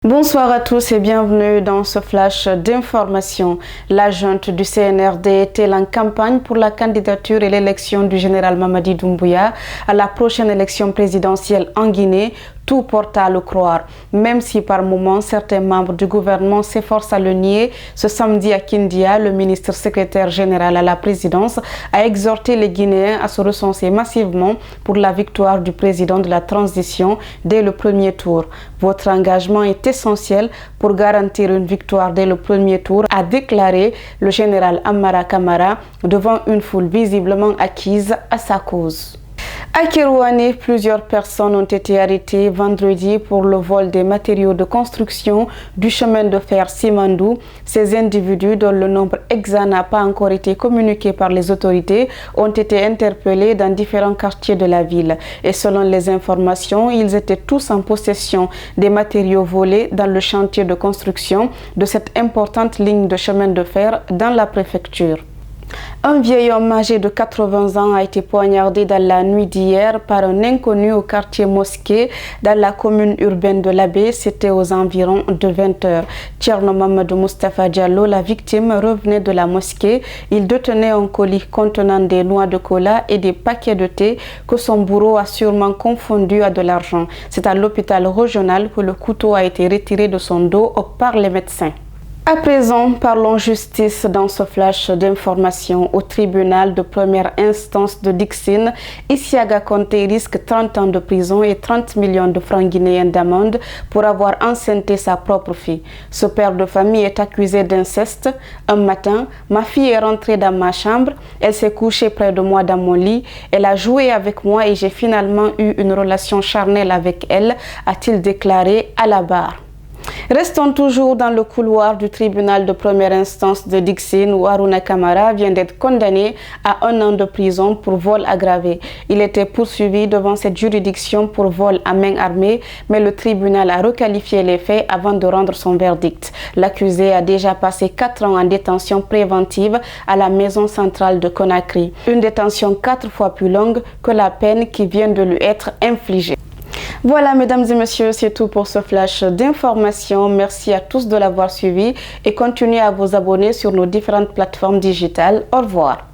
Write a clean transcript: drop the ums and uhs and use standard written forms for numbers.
Bonsoir à tous et bienvenue dans ce flash d'information. La junte du CNRD est-elle en campagne pour la candidature et l'élection du général Mamadi Doumbouya à la prochaine élection présidentielle en Guinée? Tout porte à le croire, même si par moments certains membres du gouvernement s'efforcent à le nier. Ce samedi à Kindia, le ministre secrétaire général à la présidence a exhorté les Guinéens à se recenser massivement pour la victoire du président de la transition dès le premier tour. Votre engagement est essentiel pour garantir une victoire dès le premier tour, a déclaré le général Amara Kamara devant une foule visiblement acquise à sa cause. À Kérouané, plusieurs personnes ont été arrêtées vendredi pour le vol des matériaux de construction du chemin de fer Simandou. Ces individus, dont le nombre exact n'a pas encore été communiqué par les autorités, ont été interpellés dans différents quartiers de la ville. Et selon les informations, ils étaient tous en possession des matériaux volés dans le chantier de construction de cette importante ligne de chemin de fer dans la préfecture. Un vieil homme âgé de 80 ans a été poignardé dans la nuit d'hier par un inconnu au quartier Mosquée dans la commune urbaine de l'Abbé. C'était aux environs de 20 h. Tcherno Mamadou Moustapha Diallo, la victime, revenait de la mosquée. Il détenait un colis contenant des noix de cola et des paquets de thé que son bourreau a sûrement confondu à de l'argent. C'est à l'hôpital régional que le couteau a été retiré de son dos par les médecins. À présent, parlons justice dans ce flash d'information. Au tribunal de première instance de Dixine, Isiaga Conté risque 30 ans de prison et 30 millions de francs guinéens d'amende pour avoir enceinté sa propre fille. Ce père de famille est accusé d'inceste. Un matin, ma fille est rentrée dans ma chambre, elle s'est couchée près de moi dans mon lit, elle a joué avec moi et j'ai finalement eu une relation charnelle avec elle, a-t-il déclaré à la barre. Restons toujours dans le couloir du tribunal de première instance de Dixine où Aruna Kamara vient d'être condamné à 1 an de prison pour vol aggravé. Il était poursuivi devant cette juridiction pour vol à main armée, mais le tribunal a requalifié les faits avant de rendre son verdict. L'accusé a déjà passé 4 ans en détention préventive à la maison centrale de Conakry. Une détention 4 fois plus longue que la peine qui vient de lui être infligée. Voilà, mesdames et messieurs, c'est tout pour ce flash d'information. Merci à tous de l'avoir suivi et continuez à vous abonner sur nos différentes plateformes digitales. Au revoir.